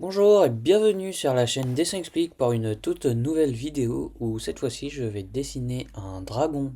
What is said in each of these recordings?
Bonjour et bienvenue sur la chaîne Dessin Explique pour une toute nouvelle vidéo où cette fois-ci je vais dessiner un dragon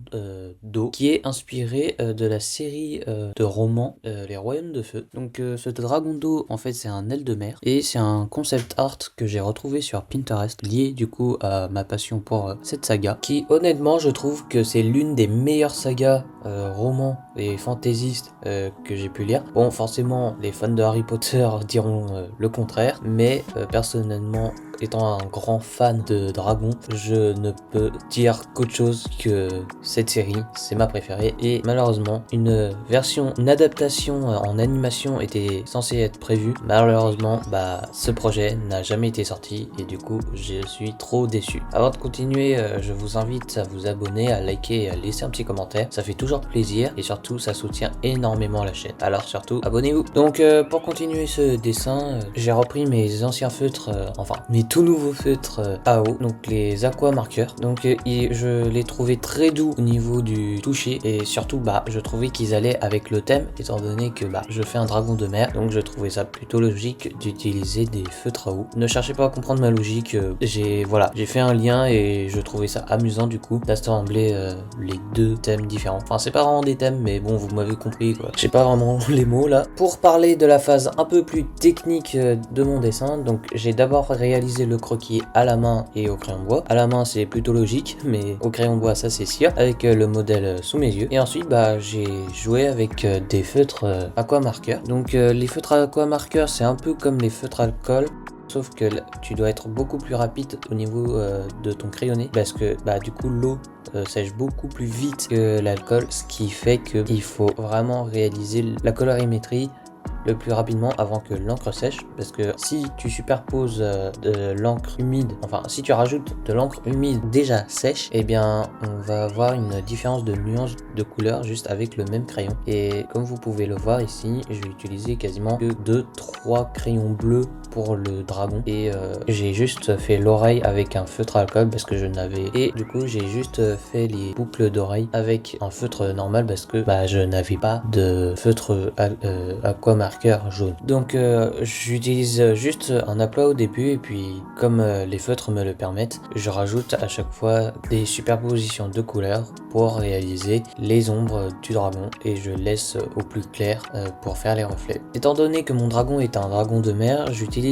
d'eau qui est inspiré de la série de romans Les Royaumes de Feu. Donc ce dragon d'eau en fait c'est un aile de mer et c'est un concept art que j'ai retrouvé sur Pinterest lié du coup à ma passion pour cette saga qui honnêtement je trouve que c'est l'une des meilleures sagas romans et fantaisistes que j'ai pu lire. Bon forcément les fans de Harry Potter diront le contraire, mais personnellement, étant un grand fan de Dragon, je ne peux dire qu'autre chose que cette série, c'est ma préférée. Et malheureusement, une adaptation en animation était censée être prévue. Malheureusement, ce projet n'a jamais été sorti et du coup, je suis trop déçu. Avant de continuer, je vous invite à vous abonner, à liker et à laisser un petit commentaire. Ça fait toujours plaisir et surtout, ça soutient énormément la chaîne. Alors surtout, abonnez-vous. Donc, pour continuer ce dessin, j'ai repris mes anciens feutres, enfin mes tout nouveaux feutres AO, donc les aqua marqueurs. Donc je les trouvais très doux au niveau du toucher et surtout je trouvais qu'ils allaient avec le thème étant donné que je fais un dragon de mer, donc je trouvais ça plutôt logique d'utiliser des feutres AO. Ne cherchez pas à comprendre ma logique, j'ai fait un lien et je trouvais ça amusant du coup d'assembler les deux thèmes différents. Enfin c'est pas vraiment des thèmes mais bon vous m'avez compris quoi. J'ai pas vraiment les mots là. Pour parler de la phase un peu plus technique de mon dessin, donc j'ai d'abord réalisé le croquis à la main et au crayon de bois. À la main c'est plutôt logique, mais au crayon de bois ça c'est sûr, avec le modèle sous mes yeux. Et ensuite j'ai joué avec des feutres aqua marqueurs. Donc les feutres aqua marqueurs c'est un peu comme les feutres alcool. Sauf que tu dois être beaucoup plus rapide au niveau de ton crayonné parce que du coup l'eau sèche beaucoup plus vite que l'alcool, ce qui fait qu'il faut vraiment réaliser la colorimétrie le plus rapidement avant que l'encre sèche, parce que si tu superposes de l'encre humide, enfin si tu rajoutes de l'encre humide déjà sèche, eh bien on va avoir une différence de nuance de couleur juste avec le même crayon. Et comme vous pouvez le voir ici, je vais utiliser quasiment que 2-3 crayons bleus pour le dragon et j'ai juste fait l'oreille avec un feutre alcool parce que je n'avais, et du coup j'ai juste fait les boucles d'oreille avec un feutre normal parce que je n'avais pas de feutre aqua marqueur jaune. Donc j'utilise juste un aplat au début et puis comme les feutres me le permettent, je rajoute à chaque fois des superpositions de couleurs pour réaliser les ombres du dragon et je laisse au plus clair pour faire les reflets. Étant donné que mon dragon est un dragon de mer, j'utilise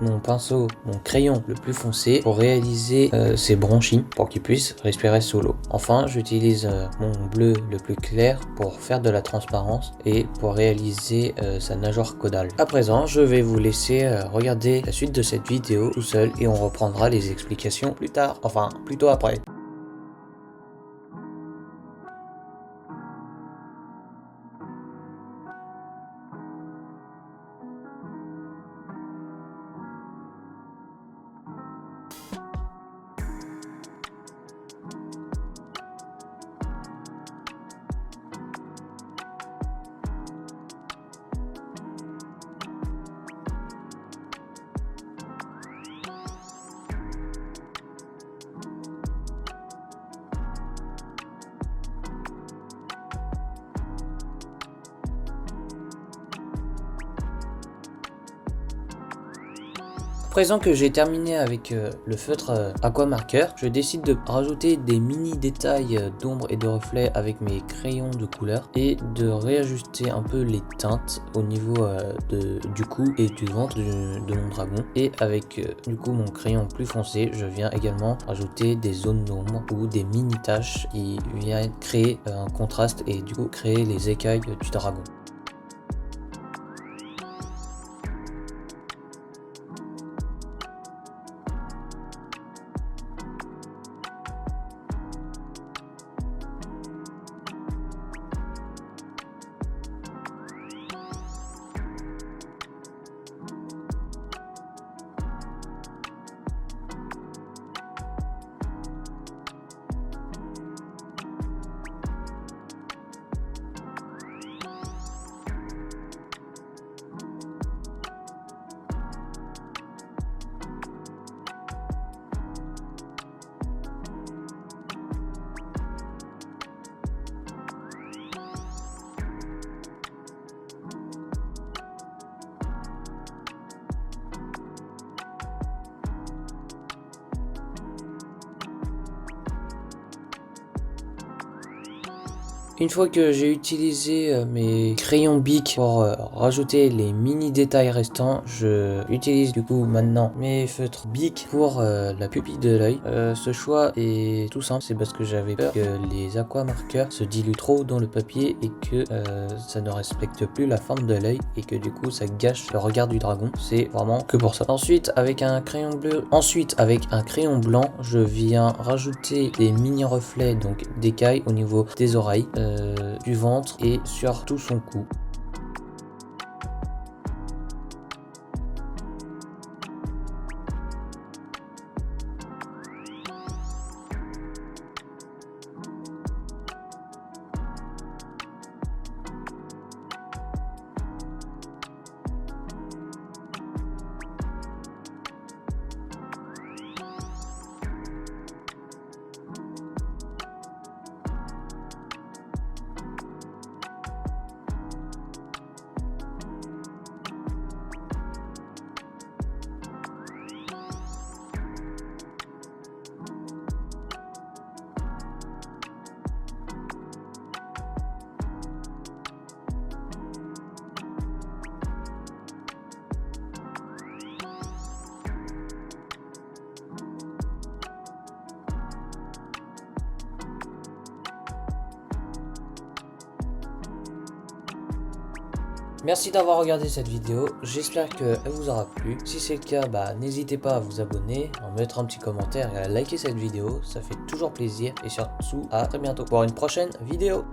mon pinceau, mon crayon le plus foncé pour réaliser ses bronchies pour qu'il puisse respirer sous l'eau. Enfin, j'utilise mon bleu le plus clair pour faire de la transparence et pour réaliser sa nageoire caudale. À présent, je vais vous laisser regarder la suite de cette vidéo tout seul et on reprendra les explications plus tard, enfin plutôt après. Présent que j'ai terminé avec le feutre aqua marqueur, je décide de rajouter des mini détails d'ombre et de reflets avec mes crayons de couleur et de réajuster un peu les teintes au niveau du cou et du ventre de mon dragon. Et avec du coup mon crayon plus foncé, je viens également rajouter des zones d'ombre ou des mini taches qui viennent créer un contraste et du coup créer les écailles du dragon. Une fois que j'ai utilisé mes crayons Bic pour rajouter les mini détails restants, je utilise du coup maintenant mes feutres Bic pour la pupille de l'œil. Ce choix est tout simple, c'est parce que j'avais peur que les aqua marqueurs se diluent trop dans le papier et que ça ne respecte plus la forme de l'œil et que du coup ça gâche le regard du dragon. C'est vraiment que pour ça. Ensuite avec un crayon blanc, je viens rajouter des mini reflets, donc d'écailles au niveau des oreilles, du ventre et sur tout son cou. Merci d'avoir regardé cette vidéo, j'espère qu'elle vous aura plu. Si c'est le cas, n'hésitez pas à vous abonner, à mettre un petit commentaire et à liker cette vidéo, ça fait toujours plaisir. Et surtout, à très bientôt pour une prochaine vidéo.